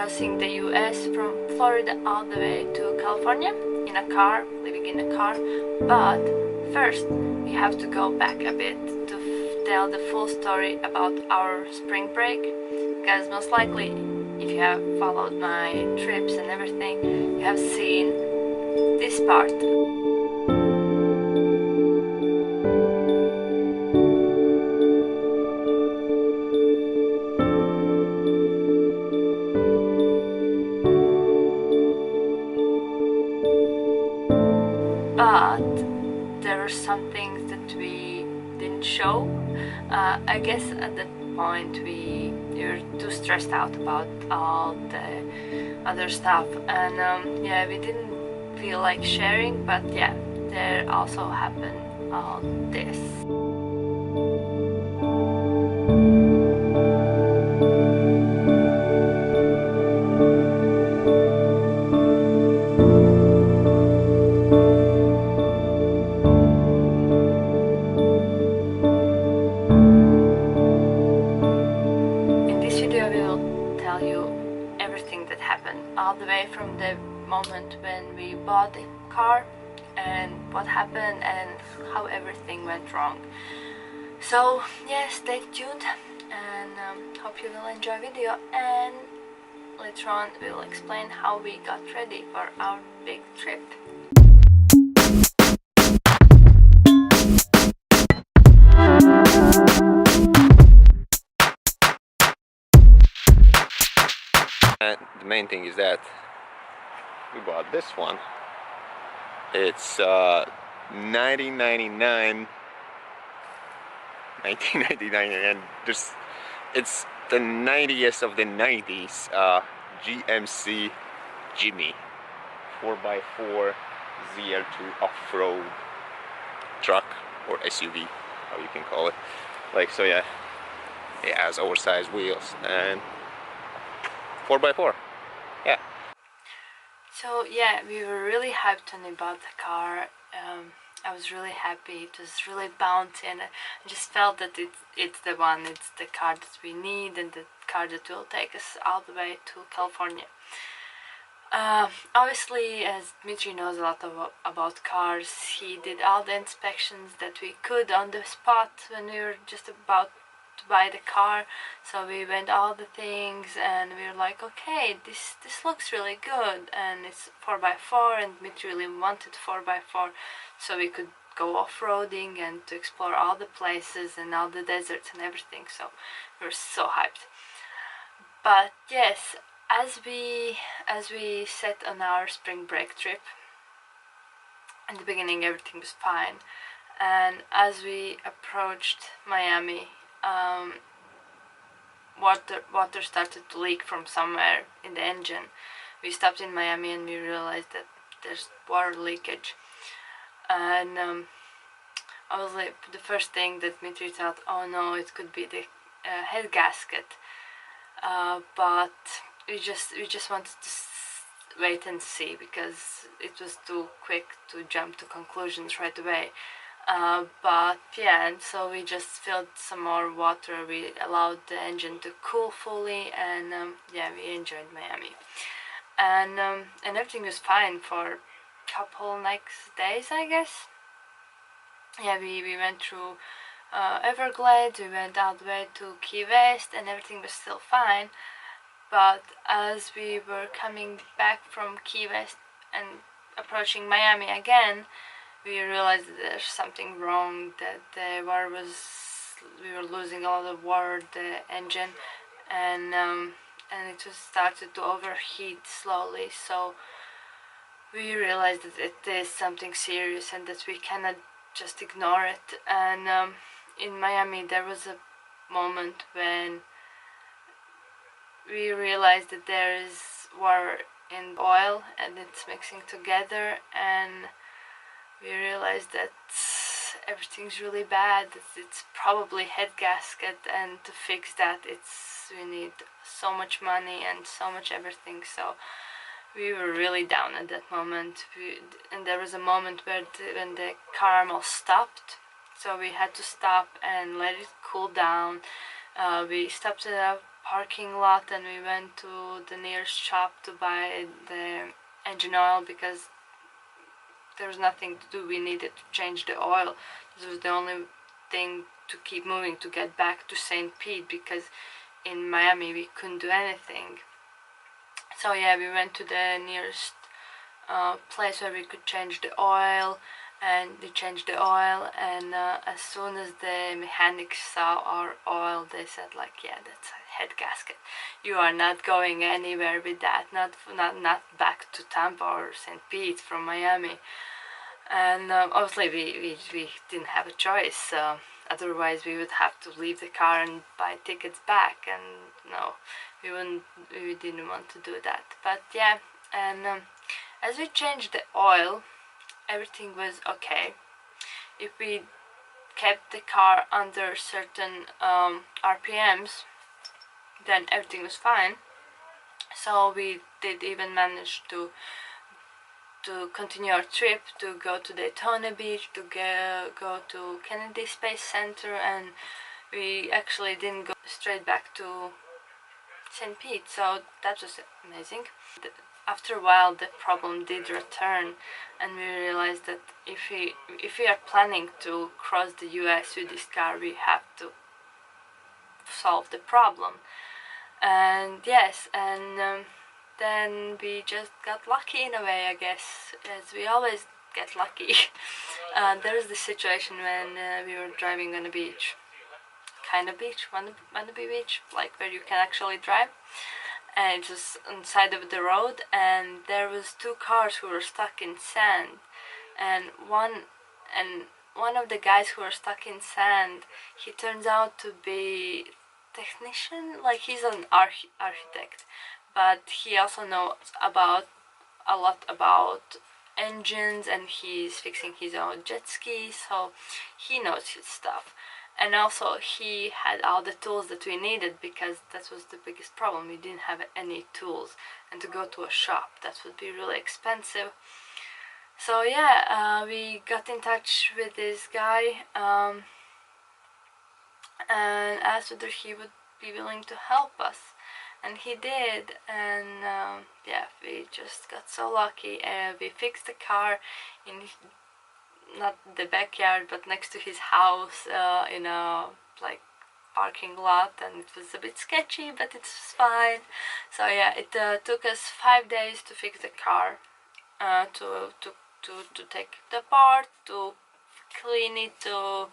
crossing the US from Florida all the way to California in a car, living in a car. But first we have to go back a bit to tell the full story about our spring break, because most likely if you have followed my trips and everything, you have seen this part. But there were some things that we didn't show. I guess at that point we were too stressed out about all the other stuff, and yeah, we didn't feel like sharing. But yeah, there also happened all this. All the way from the moment when we bought the car and what happened and how everything went wrong. So yeah, stay tuned, and hope you will enjoy video, and later on we will explain how we got ready for our big trip. And the main thing is that we bought this one. It's 1999, and it's the 90th of the 90s GMC Jimmy 4x4 ZR2 off-road truck, or SUV, how you can call it. Like, so yeah, it has oversized wheels and 4x4. Yeah. So yeah, we were really hyped when we bought the car. I was really happy. It was really bouncy, and I just felt that it's the one. It's the car that we need, and the car that will take us all the way to California. Obviously, as Dmitry knows a lot about cars, he did all the inspections that we could on the spot when we were just about to buy the car. So we went all the things, and we were like, okay, this looks really good, and it's 4x4, and Dmitry really wanted 4x4 so we could go off-roading and to explore all the places and all the deserts and everything. So we were so hyped. But yes, as we set on our spring break trip, in the beginning everything was fine, and as we approached Miami, water started to leak from somewhere in the engine. We stopped in Miami and we realized that there's water leakage, and obviously the first thing that Dmitry thought, oh no, it could be the head gasket, but we just wanted to wait and see, because it was too quick to jump to conclusions right away. But yeah, and so we just filled some more water. We allowed the engine to cool fully, and yeah, we enjoyed Miami, and everything was fine for a couple next days, I guess. Yeah, we went through Everglades. We went all the way to Key West, and everything was still fine. But as we were coming back from Key West and approaching Miami again, we realized that there's something wrong, that the water we were losing a lot of water, the engine, and it was started to overheat slowly. So we realized that it is something serious and that we cannot just ignore it. And in Miami there was a moment when we realized that there is water in oil and it's mixing together, and we realized that everything's really bad, that it's probably head gasket, and to fix that we need so much money and so much everything. So we were really down at that moment, and there was a moment when the car almost stopped, so we had to stop and let it cool down. We stopped at a parking lot, and we went to the nearest shop to buy the engine oil because there was nothing to do. We needed to change the oil. This was the only thing to keep moving, to get back to St. Pete, because in Miami we couldn't do anything. So yeah, we went to the nearest place where we could change the oil, and we changed the oil, and as soon as the mechanics saw our oil, they said like, yeah, that's a head gasket. You are not going anywhere with that, not back to Tampa or St. Pete from Miami. And obviously we didn't have a choice, otherwise we would have to leave the car and buy tickets back, and no, we didn't want to do that. But yeah, and as we changed the oil, everything was okay. If we kept the car under certain RPMs, then everything was fine. So we did even manage to continue our trip, to go to Daytona Beach, to go to Kennedy Space Center, and we actually didn't go straight back to St. Pete, so that was amazing. After a while the problem did return, and we realized that if we are planning to cross the US with this car, we have to solve the problem. And yes, and then we just got lucky in a way, I guess, as we always get lucky. There was this situation when we were driving on a beach, kind of beach, Wannabe Beach, like where you can actually drive, and it was on the side of the road, and there was two cars who were stuck in sand, and one of the guys who were stuck in sand, he turns out to be technician, like he's an architect, but he also knows a lot about engines, and he's fixing his own jet ski, so he knows his stuff. And also he had all the tools that we needed, because that was the biggest problem. We didn't have any tools, and to go to a shop, that would be really expensive. So yeah, we got in touch with this guy and asked whether he would be willing to help us, and he did. And yeah, we just got so lucky. We fixed the car in not the backyard, but next to his house, in a like parking lot, and it was a bit sketchy, but it was fine. So yeah, it took us 5 days to fix the car, to take it apart, to clean it, to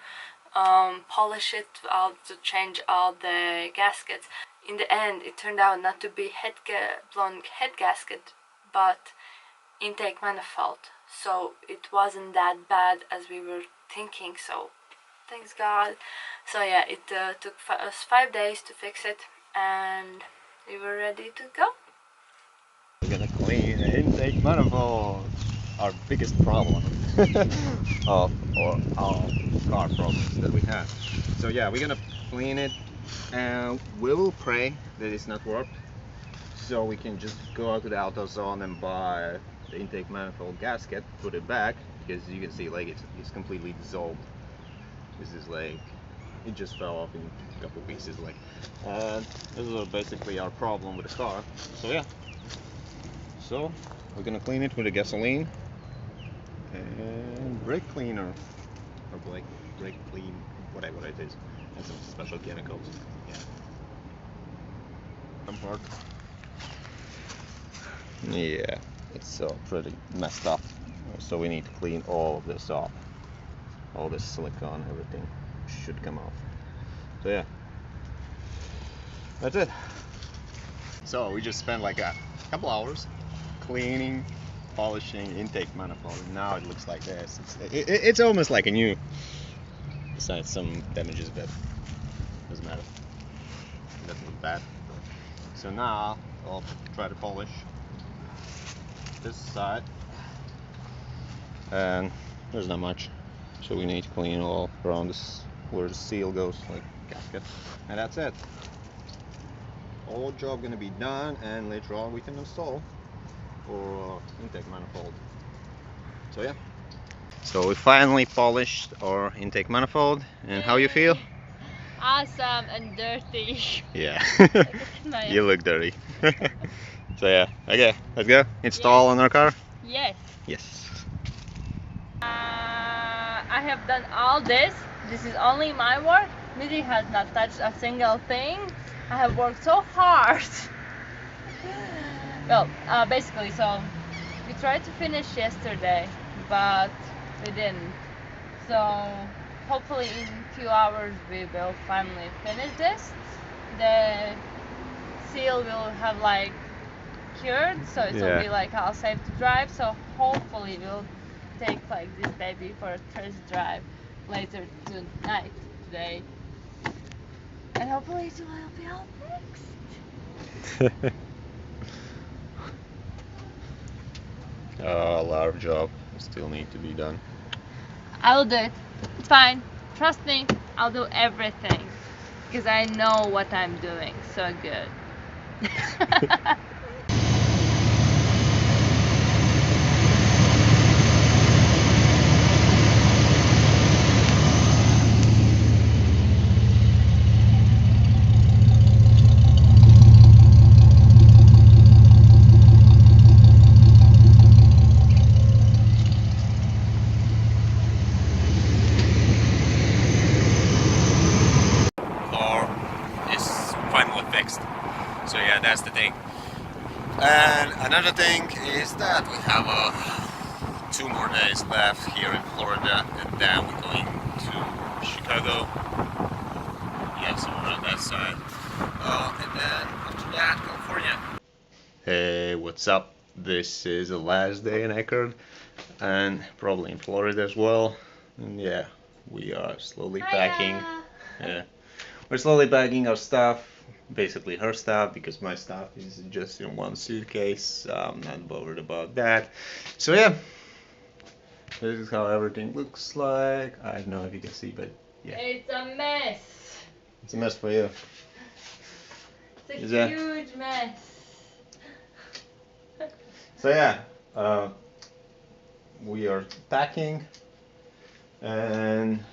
polish it, to change all the gaskets. In the end, it turned out not to be blown head gasket, but intake manifold. So it wasn't that bad as we were thinking, so thanks God. So yeah, it took us 5 days to fix it, and we were ready to go. We're gonna clean the intake manifold, our biggest problem of our car problems that we have. So yeah, we're gonna clean it, and we'll pray that it's not warped, so we can just go out to the AutoZone and buy the intake manifold gasket, put it back, because you can see like it's completely dissolved. This is like, it just fell off in a couple pieces, like, and this is basically our problem with the car. So yeah, so we're gonna clean it with a gasoline and brake cleaner, or brake clean, whatever it is, and some special chemicals. Yeah. Some part. Yeah, it's pretty messed up. So we need to clean all of this off. All this silicone, everything should come off. So yeah, that's it. So we just spent like a couple hours cleaning, polishing intake manifold, and now it looks like this. It's almost like a new, besides some damages, but doesn't matter. It doesn't look bad. So now I'll try to polish this side, and there's not much, so we need to clean all around this where the seal goes, like gasket, and that's it. All job gonna be done, and later on we can install our intake manifold. So yeah, so we finally polished our intake manifold, and how you feel? awesome and dirty. Yeah. Look at my You look dirty. So yeah, okay, let's go. Install on our car? Yes. Yes. I have done all this. This is only my work. Miri has not touched a single thing. I have worked so hard. Well, basically, so we tried to finish yesterday, but we didn't. So hopefully in few hours we will finally finish this. The seal will have like cured, so it will be like all safe to drive. So hopefully we'll take like this baby for a test drive later tonight today, and hopefully it will be all fixed. A lot of job still need to be done. I will do it. It's fine. Trust me. I'll do everything because I know what I'm doing so good. Car is finally fixed. So yeah, that's the thing. And another thing is that we have 2 more days left here in Florida, and then we're going to Chicago. Yeah, somewhere on that side. And then after that, California. Hey, what's up? This is the last day in Eckerd, and probably in Florida as well. And yeah, we are slowly packing. Yeah, we're slowly packing our stuff, basically her stuff, because my stuff is just in one suitcase. I'm not bothered about that. So yeah, this is how everything looks like. I don't know if you can see, but yeah. It's a mess. It's a mess for you. It's a huge mess. So yeah, we are packing, and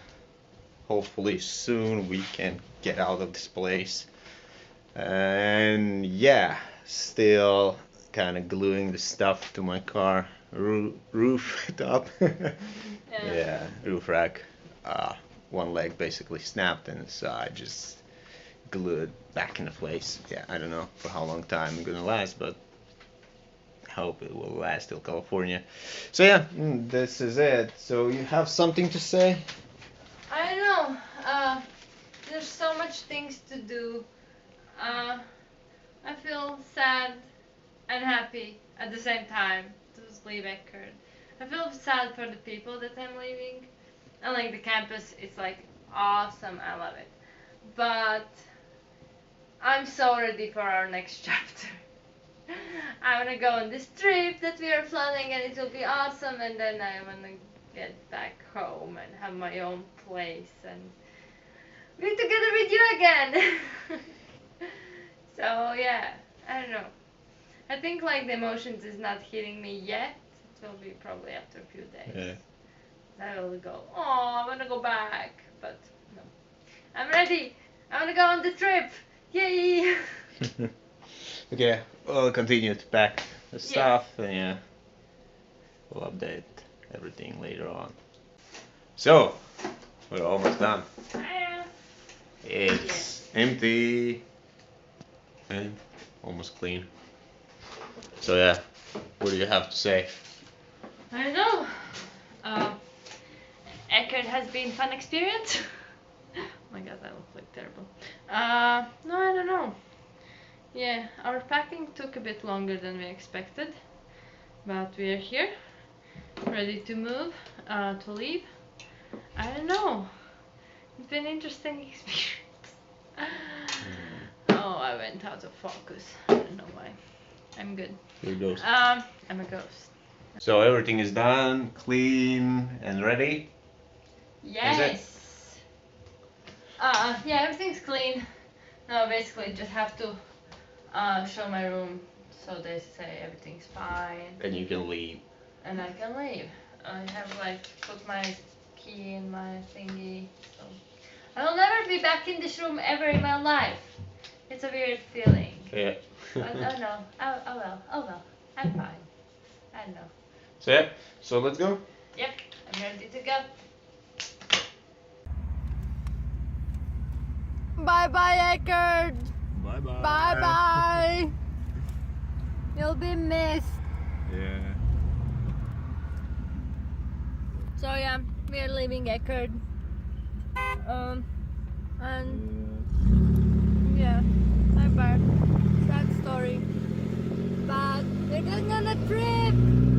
hopefully soon we can get out of this place. And yeah, still kind of gluing the stuff to my car roof top. Yeah, roof rack. One leg basically snapped, and so I just glued back into place. Yeah, I don't know for how long time it's gonna last, but I hope it will last till California. So yeah, this is it. So you have something to say? I don't know. There's so much things to do. I feel sad and happy at the same time to leave Eckerd. I feel sad for the people that I'm leaving. And like the campus, it's like awesome. I love it. But I'm so ready for our next chapter. I wanna go on this trip that we are planning, and it will be awesome. And then I wanna get back home and have my own place and be together with you again. So yeah, I don't know. I think like the emotions is not hitting me yet. It will be probably after a few days. I will go, oh, I wanna go back, but no. I'm ready. I wanna go on the trip. Yay! Okay, we'll continue to pack the stuff, and yeah, we'll update everything later on. So, we're almost done. It's empty and almost clean. So yeah, what do you have to say? I don't know. Eckerd has been fun experience. Oh my god, that looks like terrible. No, I don't know. Yeah, our packing took a bit longer than we expected, but we are here, ready to move, to leave. I don't know. It's been an interesting experience. Oh, I went out of focus. I don't know why. I'm good. You're a ghost. I'm a ghost. So everything is done, clean, and ready? Yes. Yeah, everything's clean. No, basically just have to show my room so they say everything's fine. And you can leave. And I can leave. I have like put my key in my thingy. So I will never be back in this room ever in my life. It's a weird feeling. Yeah. But oh no, oh well, I'm fine. I know. So yeah, so let's go. Yep, I'm ready to go. Bye bye, Eckerd. Bye bye. Bye bye. You'll be missed. Yeah. So yeah, we're leaving Eckerd. And yeah, bye bye. Sad story. But we're going on a trip.